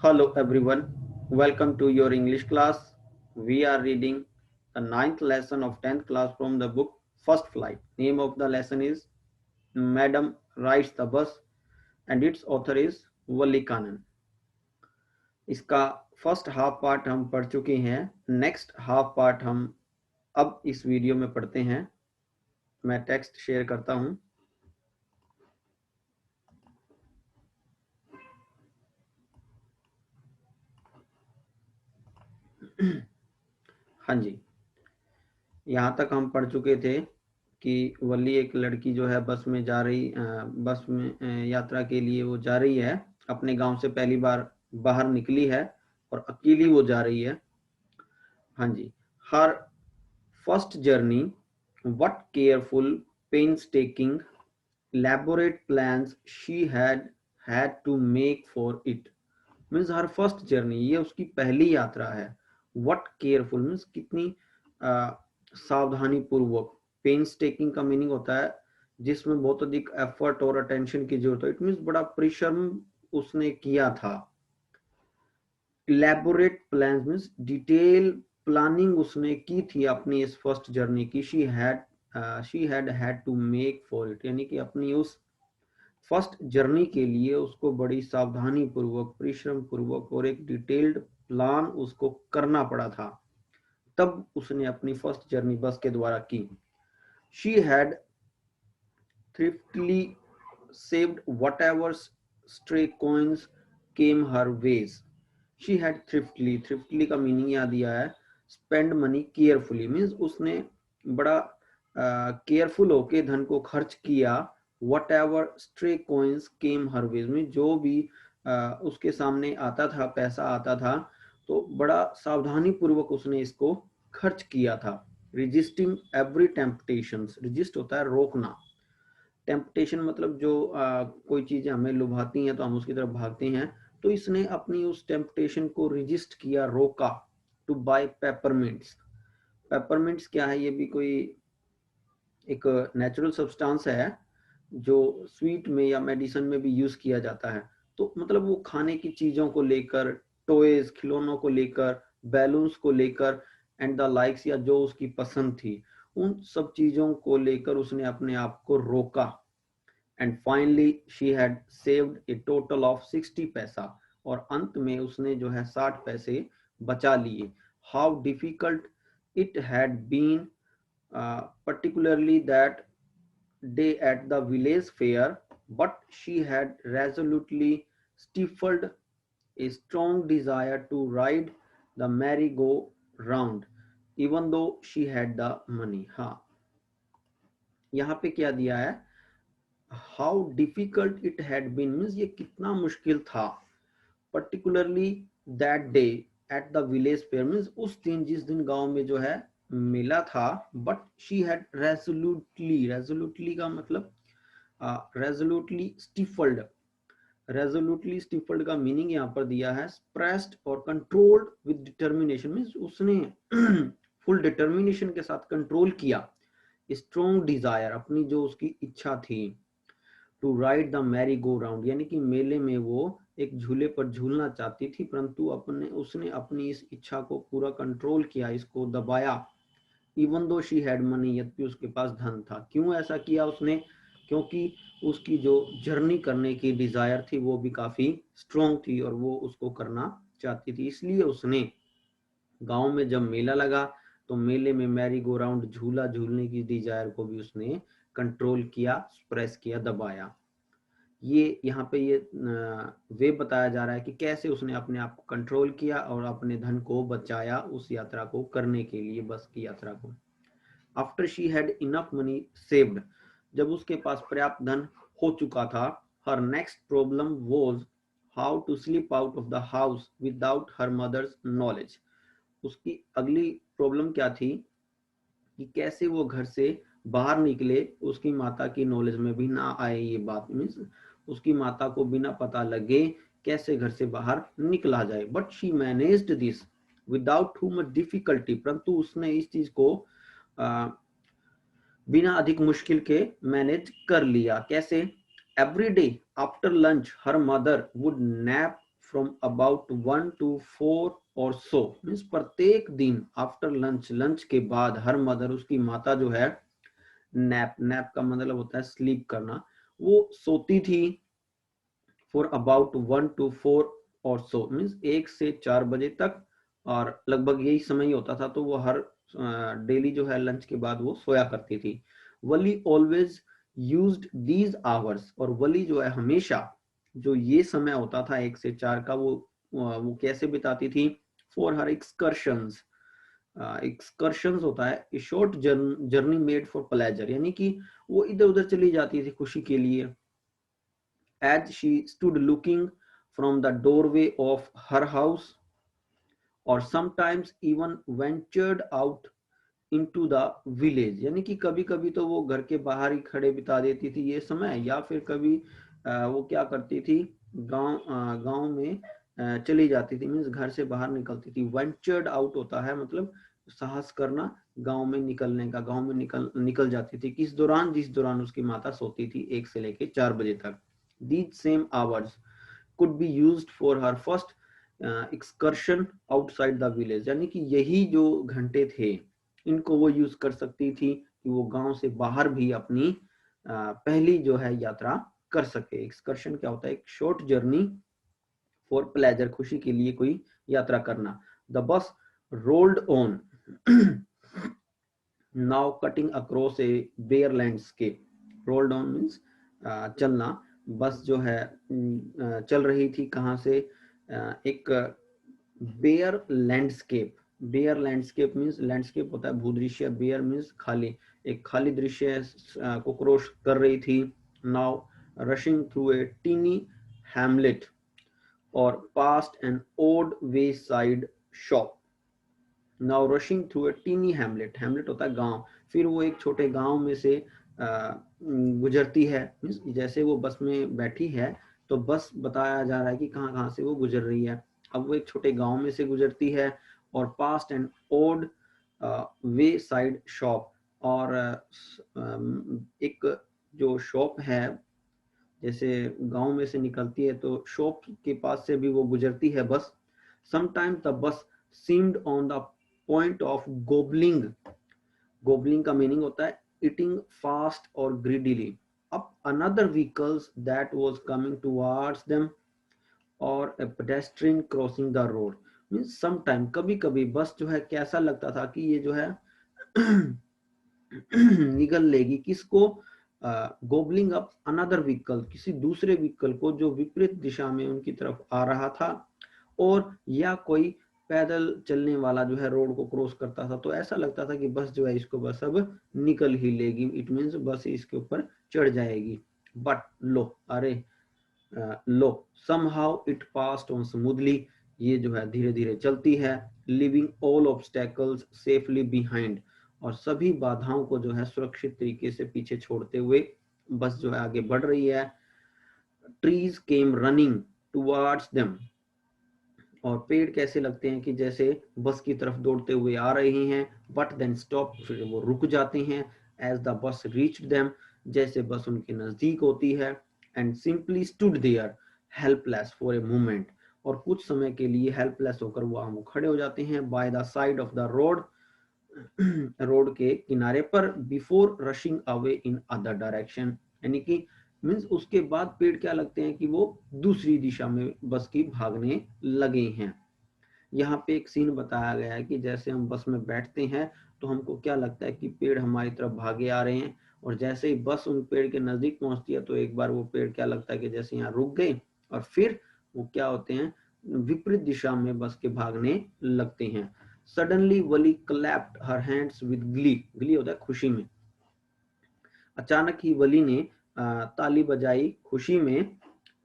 Hello everyone, welcome to your English class. We are reading the ninth lesson of 10th class from the book First Flight. Name of the lesson is Madam Rides the Bus and its author is Wali Kanan. इसका first half part हम पढ़ चुके हैं. Next half part हम अब इस video में पढ़ते हैं. मैं टेक्स्ट शेयर करता हूं. हाँ जी, यहाँ तक हम पढ़ चुके थे कि वली एक लड़की जो है बस में जा रही बस में यात्रा के लिए वो जा रही है. अपने गांव से पहली बार बाहर निकली है और अकेली वो जा रही है. हाँ जी, her first journey, what careful painstaking elaborate plans she had to make for it. Means her first journey, ये उसकी पहली यात्रा है. व्हाट केयरफुल मीन्स कितनी सावधानी पूर्वक. पेन्स टेकिंग का मीनिंग होता है जिसमें बहुत अधिक एफर्ट और अटेंशन की जरूरत है. इट मीन्स बड़ा परिश्रम उसने किया था. Elaborate plan means detail planning उसने की थी अपनी इस फर्स्ट जर्नी की. She had to make for it, यानी कि अपनी उस फर्स्ट जर्नी के लिए उसको बड़ी सावधानी पूर्वक, परिश्रम पूर्वक और एक डिटेल्ड प्लान उसको करना पड़ा था. तब उसने अपनी फर्स्ट जर्नी बस के द्वारा की. She had thriftily saved whatever stray coins came her ways. She had thriftily का मीनिंग यहाँ दिया है spend money carefully, मीन्स उसने बड़ा केयरफुल होके धन को खर्च किया. whatever stray coins came her ways, में जो भी उसके सामने आता था, पैसा आता था, तो बड़ा सावधानी पूर्वक उसने इसको खर्च किया था. resisting every temptations, resist होता है रोकना. टेम्पटेशन मतलब जो कोई चीजें हमें लुभाती हैं तो हम उसकी तरफ भागते हैं. तो इसने अपनी उस टेम्पटेशन को रिजिस्ट किया, रोका. To bye पेपरमिंट्स. पेपरमिंट्स क्या है? ये भी कोई एक नेचुरल सब्सटेंस है जो स्वीट में या मेडिसिन में भी यूज किया जाता है. तो मतलब वो खाने की चीजों को लेकर, टॉयज, खिलौनों को लेकर, बैलून्स को लेकर एंड द लाइक्स, या जो उसकी पसंद थी, उन सब चीजों को लेकर उसने अपने आप को रोका. And finally she had saved A total of 60 पैसा, और अंत में उसने जो है 60 पैसे बचा लिए. How difficult it had been, particularly that day at the village fair, but she had resolutely stifled a strong desire to ride the merry-go-round, even though she had the money. हाँ, यहाँ पे क्या दिया है? How difficult it had been means ये कितना मुश्किल था. Particularly that day at the village fair means उस दिन, जिस दिन गांव में जो है मेला था. बट शी हैड रेजोल्यूटली का मतलब रेजोल्यूटली स्टिफल्ड का मीनिंग यहाँ पर दिया है स्प्रेस्ड और कंट्रोल्ड विद डिटर्मिनेशन, मीन्स उसने फुल डिटर्मिनेशन के साथ कंट्रोल किया. स्ट्रॉन्ग डिजायर, अपनी जो उसकी इच्छा थी. To ride the merry go round, यानी कि मेले में वो एक झूले पर झूलना चाहती थी, परंतु उसने अपनी इस इच्छा को पूरा कंट्रोल किया, इसको दबाया. Even though she had money, यद्यपि उसके पास धन था. क्यों ऐसा किया उसने? क्योंकि उसकी जो जर्नी करने की डिजायर थी वो भी काफी स्ट्रॉन्ग थी और वो उसको करना चाहती थी. इसलिए उसने गांव में जब मेला लगा तो मेले में मैरी गो राउंड, झूला झूलने की डिजायर को भी उसने कंट्रोल किया, स्प्रेस किया, दबाया. ये यहाँ पे ये वे बताया जा रहा है कि कैसे उसने अपने आप को कंट्रोल किया और अपने धन को बचाया उस यात्रा को करने के लिए, बस की यात्रा को. After she had enough money saved, जब उसके पास पर्याप्त धन हो चुका था, her next problem was how to sleep out of the house without her mother's knowledge. उसकी अगली प्रॉब्लम क्या थी कि कैसे वो घर से बाहर निकले, उसकी माता की नॉलेज में भी ना आए ये बात. मीन्स उसकी माता को बिना पता लगे कैसे घर से बाहर निकला जाए. But she managed this without too much difficulty, परंतु उसने इस चीज को बिना अधिक मुश्किल के मैनेज कर लिया. कैसे? Every day after lunch her mother would nap from about 1 to 4 or so, means प्रत्येक दिन आफ्टर लंच, लंच के बाद हर मदर, उसकी माता जो है, नैप, नैप का मतलब होता है स्लीप करना, वो सोती थी फॉर अबाउट 1 to 4 और सो, मीन्स 1 से 4 बजे तक, और लगभग यही समय होता था, तो वो हर डेली जो है लंच के बाद वो सोया करती थी। वली ऑलवेज यूज्ड दीज आवर्स, और वली जो है हमेशा जो ये समय होता था 1 से 4 का, वो कैसे बिताती थी? फॉर हर एक्सकर्शंस, एक्सकर्शंस होता है short journey made for pleasure, यानी कि वो इधर उधर चली जाती थी खुशी के लिए। As she stood looking from the doorway of her house, or sometimes even ventured out into the village, यानी कि कभी कभी तो वो घर के बाहर ही खड़े बिता देती थी ये समय, या फिर कभी वो क्या करती थी, गांव में चली जाती थी, मीन्स घर से बाहर निकलती थी। वेंचर्ड आउट होता है मतलब साहस करना, गांव में निकलने का, गांव में निकल जाती थी किस दौरान? जिस दौरान उसकी माता सोती थी 1 से लेके 4 बजे तक। These same hours could be used for her first excursion outside the village, यानी कि यही जो घंटे थे इनको वो यूज कर सकती थी कि वो गांव से बाहर भी अपनी पहली जो है यात्रा कर सके। एक्सकर्शन क्या होता है? एक शॉर्ट जर्नी फॉर प्लेजर, खुशी के लिए कोई यात्रा करना। The bus rolled on now cutting across a bare landscape. Rolled on means चलना, बस जो है चल रही थी कहाँ से? एक bare landscape. Bare landscape means, landscape होता है भूदृश्य, बेयर मीन्स खाली, एक खाली दृश्य को क्रॉस कर रही थी। Now rushing through a tiny hamlet और past an odd wayside shop. Now rushing through a tiny hamlet, hamlet होता है गांव, फिर वो एक छोटे गांव में से गुजरती है, जैसे वो बस में बैठी है तो बस बताया जा रहा है कि कहाँ कहाँ से वो गुजर रही है। अब वो एक छोटे गांव में से गुजरती है, और past and odd wayside shop, और एक जो शॉप है, जैसे गांव में से निकलती है तो शॉप के पास से भी वो गुजरती है bus. Sometimes the bus seemed on the point of gobbling. Gobbling का मीनिंग होता है ईटिंग फास्ट और greedily up another vehicles that was coming towards them, or a pedestrian crossing the road। Means sometime, कभी कभी बस जो है कैसा लगता था कि ये जो है निगल लेगी किसको? गोबलिंग अप अनदर व्हीकल, किसी दूसरे व्हीकल को जो विपरीत दिशा में उनकी तरफ आ रहा था, और या कोई पैदल चलने वाला जो है रोड को क्रॉस करता था, तो ऐसा लगता था कि बस जो है इसको बस अब निकल ही लेगी, इट मीन्स बस इसके ऊपर चढ़ जाएगी। बट लो, अरे लो, somehow it passed on smoothly, ये जो है धीरे धीरे चलती है, leaving all obstacles safely behind, और सभी बाधाओं को जो है सुरक्षित तरीके से पीछे छोड़ते हुए बस जो है आगे बढ़ रही है। Trees came running towards them, और पेड़ कैसे लगते हैं कि जैसे बस की तरफ दौड़ते हुए आ रहे हैं। बट देन स्टॉप, फिर वो रुक जाते हैं। As the bus reached them, जैसे बस उनके नजदीक होती है। And simply stood there helpless for a moment, और कुछ समय के लिए हेल्पलेस होकर वो खड़े हो जाते हैं। By the side of the road, road के किनारे पर। Before rushing away in other direction, यानी कि मीन्स उसके बाद पेड़ क्या लगते हैं कि वो दूसरी दिशा में बस की भागने लगे हैं। यहाँ पे एक सीन बताया गया है कि जैसे हम बस में बैठते हैं तो हमको क्या लगता है कि पेड़ हमारी तरफ भागे आ रहे हैं, और जैसे ही बस उन पेड़ के नजदीक पहुंचती है तो एक बार वो पेड़ क्या लगता है कि जैसे यहाँ रुक गए, और फिर वो क्या होते हैं, विपरीत दिशा में बस के भागने लगते हैं। Suddenly Wali clapped her hands with Glee, Glee होता है खुशी में। अचानक ही वली ने ताली बजाई खुशी में।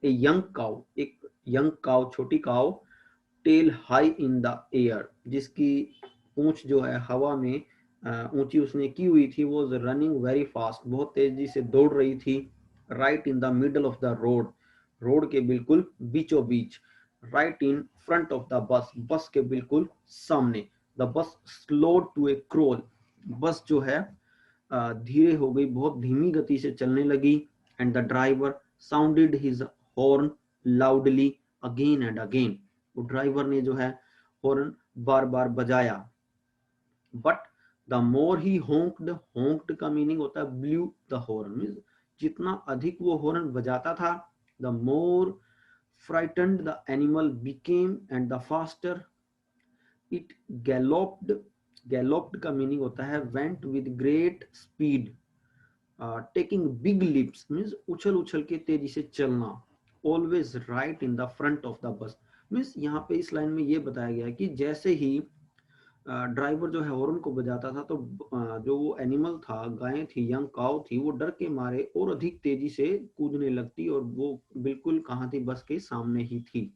ए यंग काउ, एक यंग काउ, छोटी cow, tail high in the air, जिसकी पूंछ जो है हवा में ऊंची उसने की हुई थी। वो रनिंग वेरी फास्ट, बहुत तेजी से दौड़ रही थी। Right in the middle of the road, road के बिल्कुल बीचों बीच। Right in front of the bus, bus के बिल्कुल सामने। The bus slowed to A crawl, बस जो है धीरे हो गई, बहुत धीमी गति से चलने लगी। And the driver sounded his horn loudly again and again, वो ड्राइवर ने जो है हॉर्न बार बार बजाया। बट द मोर ही होंक्ड, होंक्ड का मीनिंग होता है ब्लू द हॉर्न, मींस जितना अधिक वो हॉर्न बजाता था, the more frightened the animal became and the faster it galloped. Galloped का मीनिंग होता है went with great speed, taking big leaps means उछल उछल के तेजी से चलना, always right in the front of the bus. Means यहाँ पे इस लाइन में ये बताया गया है कि जैसे ही ड्राइवर जो है हॉर्न को बजाता था तो जो वो एनिमल था, गाय थी, यंग काउ थी, वो डर के मारे और अधिक तेजी से कूदने लगती और वो बिल्कुल कहाँ थी, बस के सामने ही थी।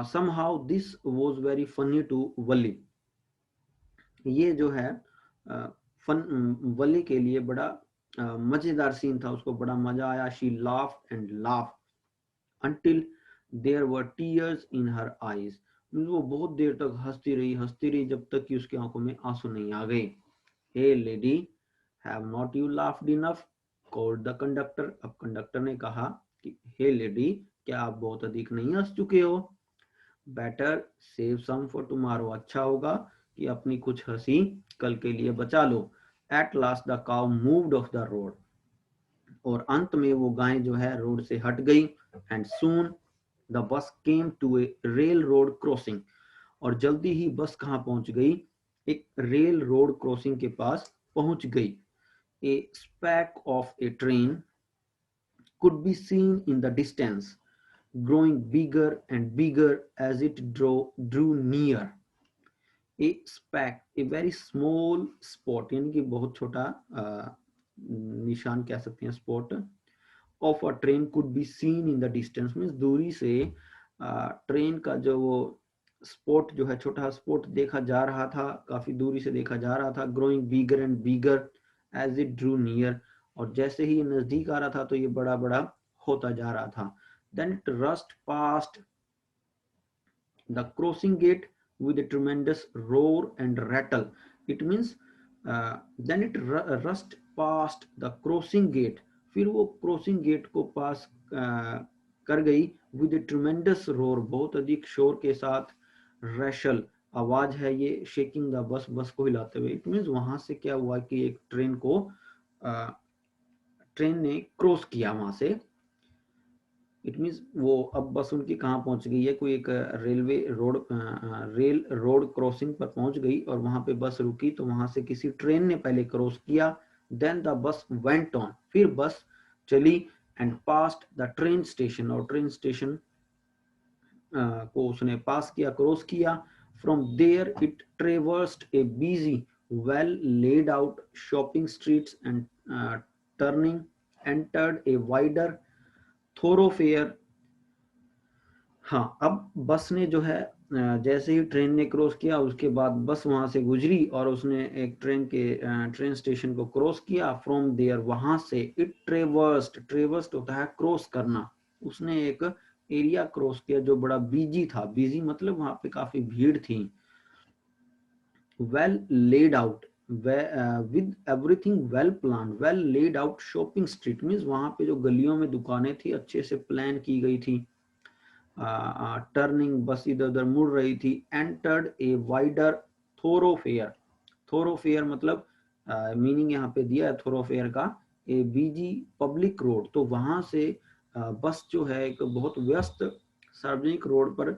somehow this was very funny to वली। ये जो है वली के लिए बड़ा मजेदार सीन था, उसको बड़ा मजा आया। She laughed and laughed until there were tears in her eyes। वो बहुत देर तक हंसती रही जब तक कि उसकी आंखों में आंसू नहीं आ गए। Hey lady, have not you laughed enough? called the conductor। अब कंडक्टर ने कहा कि हे लेडी, क्या आप बहुत अधिक नहीं हंस चुके हो? Better save some for tomorrow, अच्छा होगा कि अपनी कुछ हंसी कल के लिए बचा लो। At last the cow moved off the road, और अंत में वो गाय जो है रोड से हट गई। And soon the bus came to a railroad crossing, और जल्दी ही बस कहाँ पहुंच गई, एक रेल रोड क्रॉसिंग के पास पहुंच गई। A speck of a train could be seen in the distance, growing bigger and bigger as it drew near। A speck, a very small spot, यानी कि बहुत छोटा निशान कह सकते हैं, spot of a train could be seen in the distance, means दूरी से ट्रेन का जो वो स्पॉट जो है, छोटा स्पॉट देखा जा रहा था, काफी दूरी से देखा जा रहा था। Growing bigger and bigger as it drew near, और जैसे ही नजदीक आ रहा था तो ये बड़ा बड़ा होता जा रहा था। Then it rushed past the crossing gate with a tremendous roar and rattle। It means then it rushed past the crossing gate, फिर वो क्रॉसिंग गेट को पास कर गई। with a tremendous roar, बहुत अधिक शोर के साथ। रैशल, आवाज है ये, शेकिंग द बस, बस को हिलाते हुए। इट मीन्स वहां से क्या हुआ कि एक ट्रेन ने क्रॉस किया वहां से। इट मीन्स वो अब बस उनकी कहाँ पहुंच गई है, कोई एक रेल रोड क्रॉसिंग पर पहुंच गई, और वहां पे बस रुकी तो वहां से किसी ट्रेन ने पहले क्रॉस किया। Then the bus went on, फिर बस चली। And past the train station, और ट्रेन स्टेशन को उसने पास किया, क्रॉस किया। From there it traversed a busy well laid out shopping streets and turning entered a wider thoroughfare. हाँ, अब बस ने जो है जैसे ही ट्रेन ने क्रॉस किया, उसके बाद बस वहां से गुजरी और उसने एक ट्रेन स्टेशन को क्रॉस किया। फ्रॉम देयर, वहां से इट ट्रेवर्स्ड होता है क्रॉस करना। उसने एक एरिया क्रॉस किया जो बड़ा बिजी था। बिजी मतलब वहां पे काफी भीड़ थी। Well laid out, with everything well plan, well laid out shopping street means वहां पे जो गलियों में दुकानें थी अच्छे से प्लान की गई थी। टर्निंग, बस इधर उधर मुड़ रही थी। एंटर्ड ए वाइडर थोरोफेयर, थोरोफेयर मतलब मीनिंग यहाँ पे दिया है थोरोफेयर का, ए बिजी पब्लिक रोड। तो वहां से बस जो है एक बहुत व्यस्त सार्वजनिक रोड पर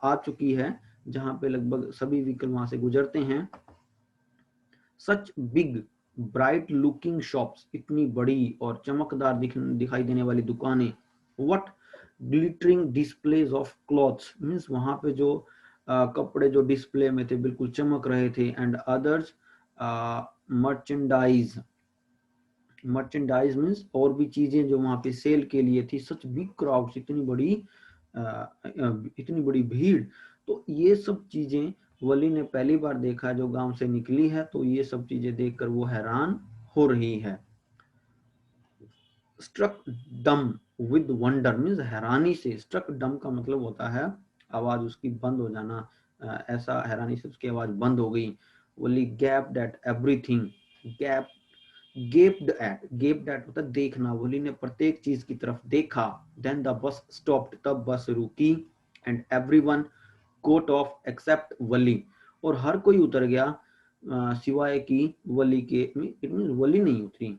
आ चुकी है, जहां पे लगभग सभी व्हीकल वहां से गुजरते हैं। Such big bright looking shops, इतनी बड़ी और चमकदार दिखाई देने वाली दुकानें। What glittering displays of clothes, means वहां पे जो कपड़े जो डिस्प्ले में थे बिल्कुल चमक रहे थे। And others merchandise, merchandise means और भी चीजें जो वहां पे सेल के लिए थी। सच बिग क्राउड्स, इतनी बड़ी भीड़। तो ये सब चीजें वली ने पहली बार देखा जो गांव से निकली है, तो ये सब चीजें देखकर वो हैरान हो रही है। स्ट्रक डम विद वंडर मीन्स हैरानी से। स्ट्रक डम का मतलब होता है आवाज उसकी बंद हो जाना, ऐसा हैरानी से उसकी आवाज बंद हो गई। Valli gaped at everything, gape gaped at होता है देखना, वली ने प्रत्येक चीज की तरफ देखा। देन द बस स्टॉप्ड, तब बस रुकी। And everyone got off except Valli, और हर कोई उतर गया सिवाय की वली के। इट मीन वली नहीं उतरी।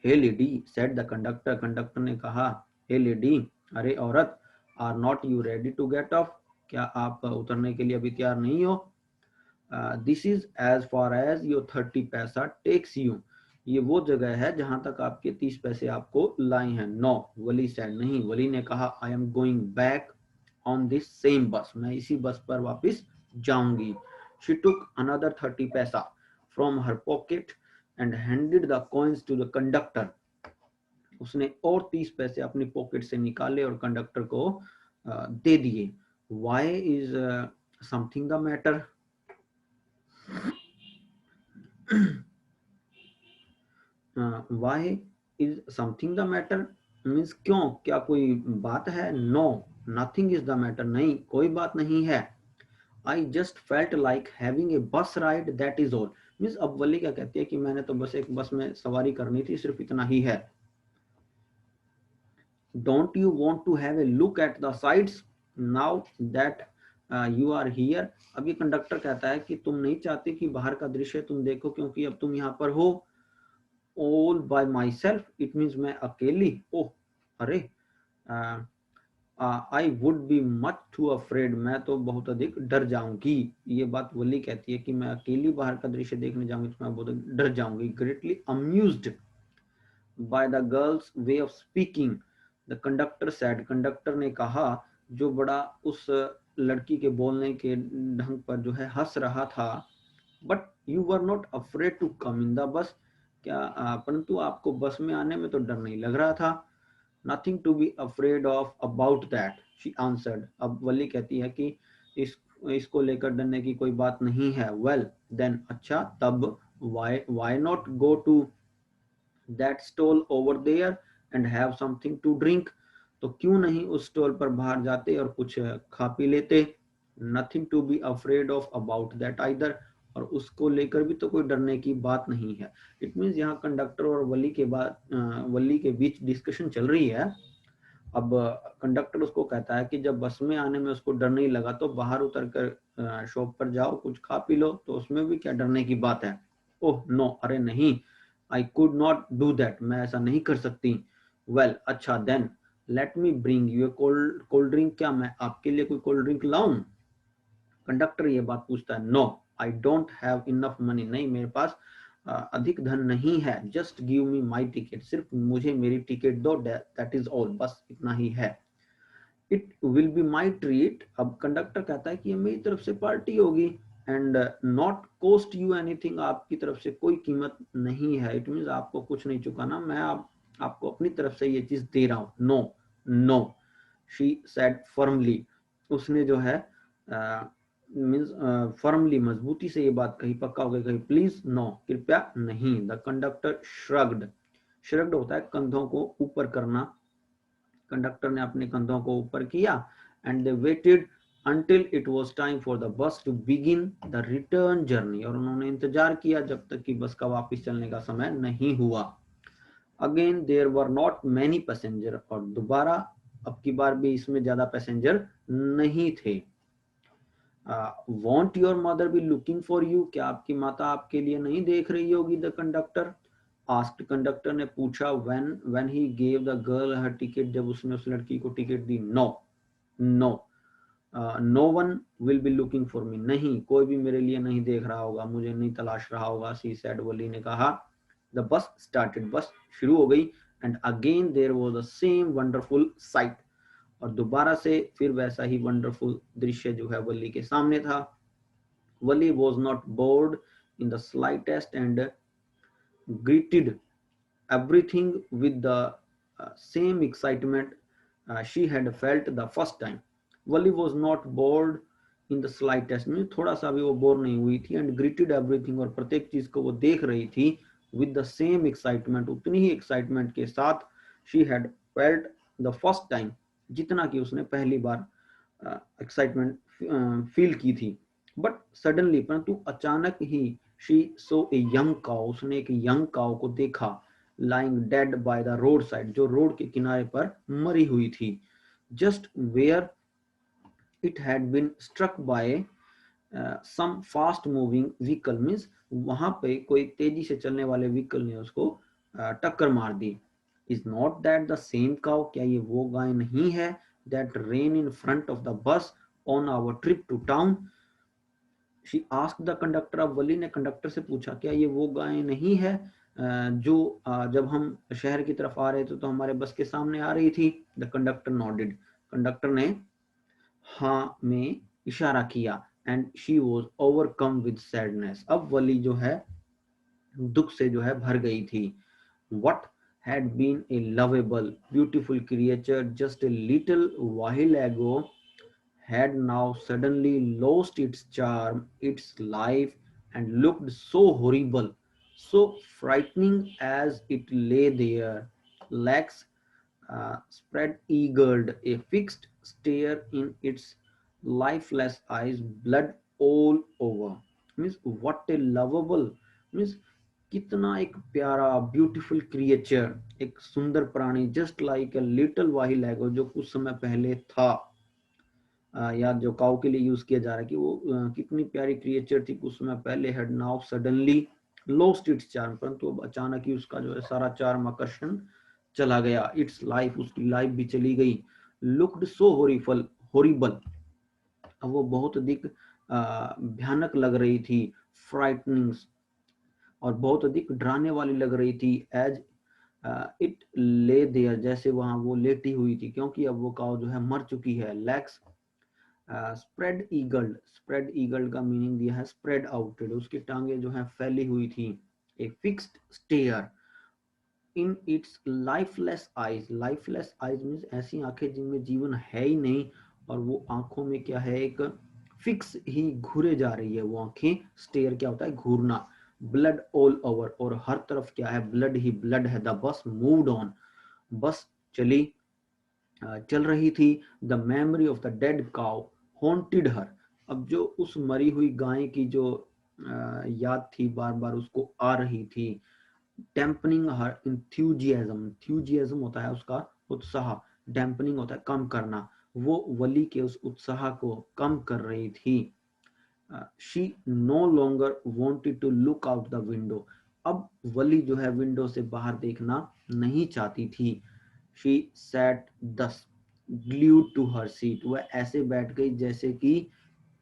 Hey lady said the conductor, conductor ने कहा हे लेडी, अरे औरत, are not you ready to get off, क्या आप उतरने के लिए अभी तैयार नहीं हो? This is as far as your 30 paisa takes you, ये वो जगह है जहां तक आपके 30 पैसे आपको लाए हैं। नो, वली सेड, नहीं, वली ने कहा I am going back on this same बस, मैं इसी बस पर वापस जाऊंगी। She took another 30 paisa from her pocket and handed the coins to the conductor, उसने और 30 पैसे अपनी पॉकेट से निकाले और कंडक्टर को दे दिए। Why is something the matter? Why is something the matter means क्यों, क्या कोई बात है? No, nothing is the matter, नहीं कोई बात नहीं है। I just felt like having a bus ride, that is all. Means अब वली क्या कहती है कि मैंने तो बस एक बस में सवारी करनी थी, सिर्फ इतना ही है। Don't you want to have a look at the sights now that you are here? अब ये कंडक्टर कहता है कि तुम नहीं चाहते कि बाहर का दृश्य तुम देखो, क्योंकि अब तुम यहाँ पर हो। All bye my self, it means मैं अकेली। ओह, अरे, I would be much to afraid, मैं तो बहुत अधिक डर जाऊंगी। ये बात वली कहती है कि मैं अकेली बाहर का दृश्य देखने जाऊंगी तो मैं बहुत डर जाऊंगी। Greatly amused by the girls way of speaking, the conductor sad, conductor ने कहा, जो बड़ा उस लड़की के बोलने के ढंग पर जो है हंस रहा था। But you were not afraid to come in the bus, क्या परंतु आपको बस में आने में तो डर नहीं लग रहा था? Nothing to be afraid of about that, she answered. अब वली कहती है कि इसको लेकर डरने की कोई बात नहीं है। वेल देन, अच्छा तब, why not go to that stall over there and have something to drink, तो क्यों नहीं उस स्टॉल पर बाहर जाते और कुछ खा पी लेते? Nothing to be afraid of about that either, और उसको लेकर भी तो कोई डरने की बात नहीं है। इट मीन्स यहाँ कंडक्टर और वली के बीच डिस्कशन चल रही है। अब कंडक्टर उसको कहता है कि जब बस में आने में उसको डर नहीं लगा तो बाहर उतर कर शॉप पर जाओ, कुछ खा पी लो, तो उसमें भी क्या डरने की बात है? ओह नो, अरे नहीं, I could not do that, मैं ऐसा नहीं कर सकती। वेल अच्छा then, let me bring you cold cold drink, क्या मैं आपके लिए कोई कोल्ड ड्रिंक लाऊं? कंडक्टर ये बात पूछता है। No, I don't have enough money, नहीं मेरे पास अधिक धन नहीं है। Just give me my ticket, सिर्फ मुझे मेरी टिकट दो, दैट इज ऑल, बस इतना ही है। It will be my treat, अब कंडक्टर कहता है कि ये मेरी तरफ से पार्टी होगी। And not cost you anything, आपकी तरफ से कोई कीमत नहीं है। इट मीन्स आपको कुछ नहीं चुकाना, मैं आपको अपनी तरफ से ये चीज दे रहा हूँ। No no, she said firmly, उसने जो है मीन्स फर्मली, मजबूती से ये बात कही, पक्का हो गया कही, प्लीज नो, कृपया नहीं। द कंडक्टर श्रग्ड, श्रग्ड होता है कंधों को ऊपर करना, कंडक्टर ने अपने कंधों को ऊपर किया। And they waited until it was time for the bus to begin the return journey, और उन्होंने इंतजार किया जब तक कि बस का वापस चलने का समय नहीं हुआ। Again there were not many passenger, और दोबारा अब की बार भी इसमें ज्यादा पैसेंजर नहीं थे। Want your mother B looking for you, क्या आपकी माता आपके लिए नहीं देख रही होगी? द कंडक्टर आस्क्ड, कंडक्टर ने पूछा। When he gave the girl her ticket, जब उसने उस लड़की को टिकट दी। No no, no one will be looking for me, नहीं कोई भी मेरे लिए नहीं देख रहा होगा, मुझे नहीं तलाश रहा होगा। सी सेड, वली ने कहा। द बस स्टार्टेड, बस शुरू हो गई। And again there was the same wonderful sight, और दोबारा से फिर वैसा ही वंडरफुल दृश्य जो है वली के सामने था। Valli was not bored in the slightest and greeted everything with the same excitement she had felt the first time. Wally was not bored in the slightest, में थोड़ा सा भी वो बोर नहीं हुई थी। एंड greeted everything, और प्रत्येक चीज को वो देख रही थी with the same excitement, उतनी ही एक्साइटमेंट के साथ she had felt the first time, जितना कि उसने पहली बार एक्साइटमेंट फील की थी। बट सडनली, परंतु अचानक ही, she saw a young cow, उसने एक यंग काउ को देखा, lying dead by the roadside, जो रोड के किनारे पर मरी हुई थी, just where it had been struck by some fast moving vehicle, means वहां पे कोई तेजी से चलने वाले व्हीकल ने उसको टक्कर मार दी। Is not that the same cow, क्या ये वो गाय नहीं है, that ran in front of the bus on our trip to town. She asked the conductor, अब वली ने कंडक्टर से पूछा क्या ये वो गाय नहीं है जो जब हम शहर की तरफ आ रहे थे तो हमारे बस के सामने आ रही थी। द कंडक्टर नॉडेड, कंडक्टर ने हाँ में इशारा किया। And she was overcome with sadness, अब वली जो है दुख से जो है भर गई थी। What had been a lovable, beautiful creature just a little while ago had now suddenly lost its charm, its life, and looked so horrible, so frightening as it lay there, legs spread eagled, a fixed stare in its lifeless eyes, blood all over. Means what a lovable, means कितना एक प्यारा beautiful creature, एक सुंदर प्राणी, just like a little वाहिल एगो, जो कुछ समय पहले था, या जो काउ के लिए यूज किया जा रहा है कि वो कितनी प्यारी क्रिएचर थी कुछ समय पहले, had now suddenly lost its charm, परंतु अब अचानक ही उसका जो है सारा चार्म, आकर्षण चला गया। इट्स लाइफ, उसकी लाइफ भी चली गई। लुक्ड सो होरिफल, होरिबल, अब वो बहुत अधिक भयानक लग रही थी। फ्राइटनिंग, और बहुत अधिक डराने वाली लग रही थी। एज इट ले देयर, जैसे वहां वो लेटी हुई थी, क्योंकि अब वो काउ जो है मर चुकी है। लेग्स स्प्रेड ईगल्ड, स्प्रेड ईगल्ड का मीनिंग दिया है स्प्रेड आउटेड, उसकी टांगे जो है फैली हुई थी। A fixed stare in its lifeless eyes, lifeless eyes means ऐसी आंखें जिनमें जीवन है ही नहीं, और वो आंखों में क्या है, एक फिक्स ही घूरे जा रही है वो आंखें। स्टेयर क्या होता है, घूरना। ब्लड ऑल ओवर, और हर तरफ क्या है, ब्लड ही ब्लड है। The bus moved on, bus चली, चल रही थी। The memory of the dead cow haunted her, अब जो उस मरी हुई गाय की जो याद थी बार बार उसको आ रही थी। डैम्पनिंग हर इंथ्यूजियाज्म, इंथ्यूजियाज्म होता है उसका उत्साह, डैम्पनिंग होता है कम करना, वो वली के उस उत्साह को कम कर रही थी। She no longer wanted to look out the window, अब वली जो है विंडो से बाहर देखना नहीं चाहती थी। शी सैट दस ग्लूड टू हर सीट, वह ऐसे बैठ गई जैसे कि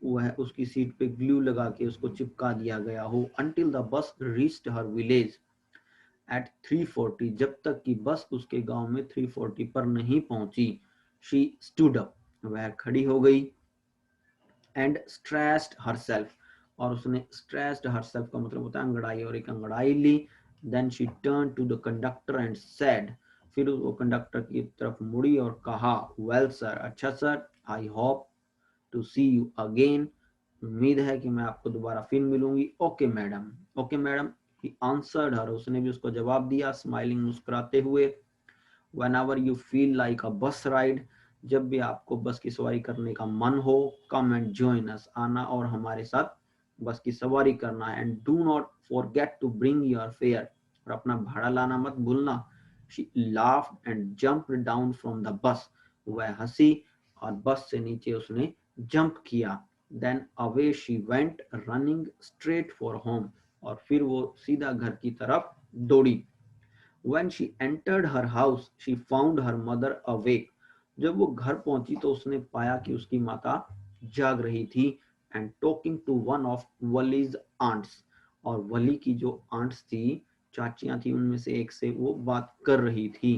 वह उसकी सीट पे ग्लू लगा के उसको चिपका दिया गया हो। Until the bus reached her village at 3:40, जब तक कि बस उसके गांव में 3:40 पर नहीं पहुंची। शी स्टूड अप, वह खड़ी हो गई। एंड स्ट्रेस्ड हरसेल्फ, और उसने स्ट्रेस्ड हरसेल्फ का मतलब होता है अंगड़ाई, और एक अंगड़ाई ली। Then she turn to the conductor and said, फिर वो कंडक्टर की तरफ मुड़ी और कहा, वेल सर, अच्छा sir, I hope to see you again, उम्मीद है कि मैं आपको दोबारा फिर मिलूंगी। Okay madam, okay madam, he answered her, उसने भी उसको जवाब दिया, स्माइलिंग, मुस्कुराते हुए। whenever you feel like a bus ride, जब भी आपको बस की सवारी करने का मन हो, come and join us, आना और हमारे साथ बस की सवारी करना है। and do not forget to bring your fare, और अपना भाड़ा लाना मत भूलना। she laughed and jumped down from the bus, वह हंसी और बस से नीचे उसने जंप किया। then away she went running straight for home, और फिर वो सीधा घर की तरफ दौड़ी। When she entered her house, she found her mother awake. जब वो घर पहुंची तो उसने पाया कि उसकी माता जाग रही थी। and talking to one of Wali's aunts, और वली की जो आंट्स थी, चाचियां थी, उनमें से एक से वो बात कर रही थी।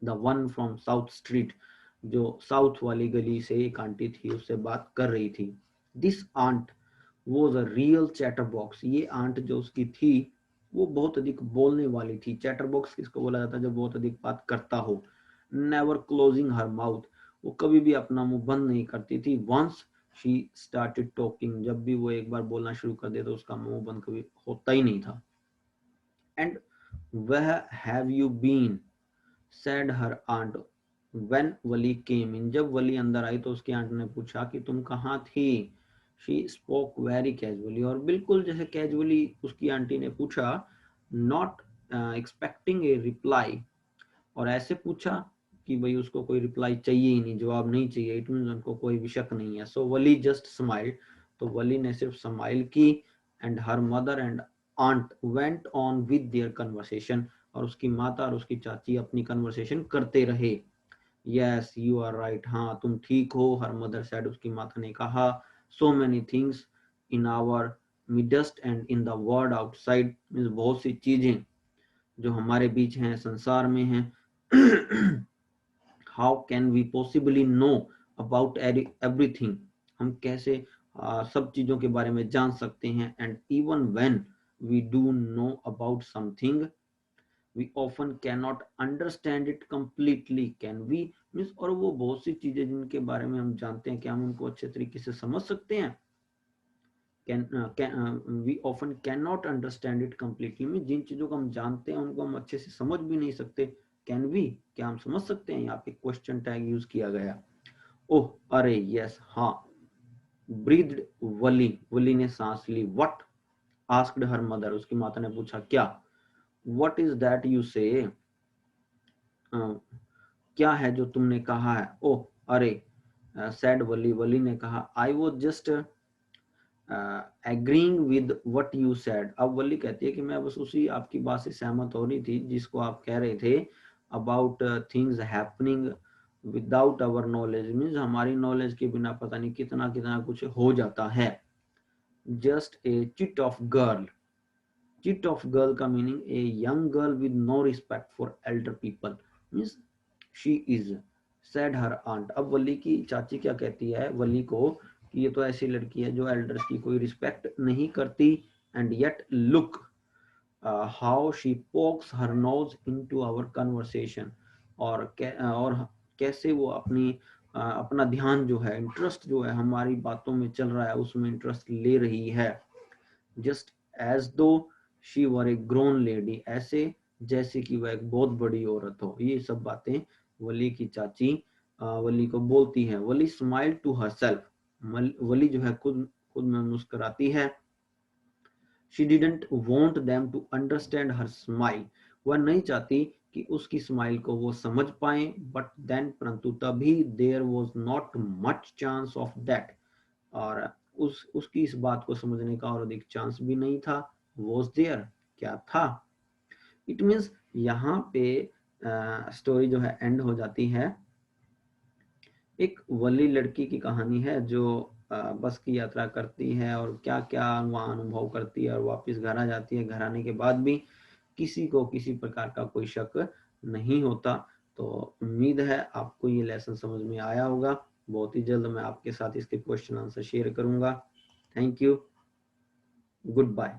The one from south street, जो साउथ वाली गली से एक आंटी थी, उससे बात कर रही थी। This aunt was a real chatterbox, ये आंट जो उसकी थी वो बहुत अधिक बोलने वाली थी। चैटर बॉक्स किसको बोला जाता है, जो बहुत अधिक बात करता हो। नेवर क्लोजिंग हर माउथ, वो कभी भी अपना मुंह बंद नहीं करती थी। वंस शी स्टार्टेड टॉकिंग, जब भी वो एक बार बोलना शुरू कर दे तो उसका मुंह बंद कभी होता ही नहीं था। And where have you been, said her aunt when Valli came in, जब वली अंदर आई तो उसकी आंट ने पूछा कि तुम कहाँ थी। शी स्पोक वेरी कैजुअली, और बिल्कुल जैसे कैजुअली उसकी आंटी ने पूछा, नॉट एक्सपेक्टिंग ए रिप्लाई, और ऐसे पूछा कि भाई उसको कोई रिप्लाई चाहिए ही नहीं, जवाब नहीं चाहिए, इट मीन उनको कोई भी शक नहीं है। सो वली जस्ट स्माइल्ड, तो वली ने सिर्फ स्माइल की, and her mother and aunt went on with their conversation, और उसकी माता और उसकी चाची अपनी कन्वर्सेशन करते रहे। यस यू आर राइट, हाँ तुम ठीक हो, हर मदर सेड, उसकी माता ने कहा, so many things in our midst and in the world outside, means बहुत सी चीजें जो हमारे बीच हैं, संसार में हैं। How can we possibly know about everything, हम कैसे सब चीजों के बारे में जान सकते हैं। And even when we do know about something we often cannot understand it completely, can we, means, और वो बहुत सी चीजें जिनके बारे में हम जानते हैं, क्या हम उनको अच्छे तरीके से समझ सकते हैं। We often cannot understand it completely, means जिन चीजों को हम जानते हैं उनको हम अच्छे से समझ भी नहीं सकते। कैन वी, क्या हम समझ सकते हैं, यहाँ पे क्वेश्चन टैग यूज किया गया। ओह, अरे, यस, हाँ, ब्रीथ्ड वली, वली ने सांस ली। व्हाट, आस्क्ड हर मदर, उसकी माता ने पूछा, क्या। व्हाट इज दैट यू से, क्या है जो तुमने कहा है। ओह, अरे, सैड वली, वली ने कहा, I was just agreeing with what you sad. अब वली कहती है कि मैं बस उसी आपकी बात से सहमत हो रही थी जिसको आप कह रहे थे, about things happening without our knowledge, means हमारी नॉलेज के बिना पता नहीं कितना कितना कुछ हो जाता है। Just a chit of girl, chit of girl का meaning a young girl with no respect for elder people, means she is, said her aunt. अब वली की चाची क्या कहती है वली को, कि ये तो ऐसी लड़की है जो एल्डर्स की कोई रिस्पेक्ट नहीं करती। And yet look how she pokes her nose into our conversation, और कैसे वो अपना ध्यान जो है, इंटरेस्ट जो है हमारी बातों में चल रहा है, उसमें इंटरेस्ट ले रही है। जस्ट एज दो she were A grown lady, ऐसे जैसे कि वह एक बहुत बड़ी औरत हो। ये सब बातें वली की चाची वली को बोलती है। Wally smile to herself, Wally जो है खुद खुद में मुस्कुराती है। She didn't want them to understand her smile, वह नहीं चाहती कि उसकी स्माइल को वो समझ पाए। बट देन, परंतु तभी, there was not much chance of that, और उसकी इस बात को समझने का और अधिक चांस भी नहीं था। वॉज देयर, क्या था। इट मीन्स यहाँ पे स्टोरी जो है एंड हो जाती है। एक वली लड़की की कहानी है जो बस की यात्रा करती है और क्या क्या वहाँ अनुभव करती है, और वापस घर आ जाती है। घर आने के बाद भी किसी को किसी प्रकार का कोई शक नहीं होता। तो उम्मीद है आपको ये लेसन समझ में आया होगा। बहुत ही जल्द मैं आपके साथ इसके क्वेश्चन आंसर शेयर करूंगा। Thank you, good bye.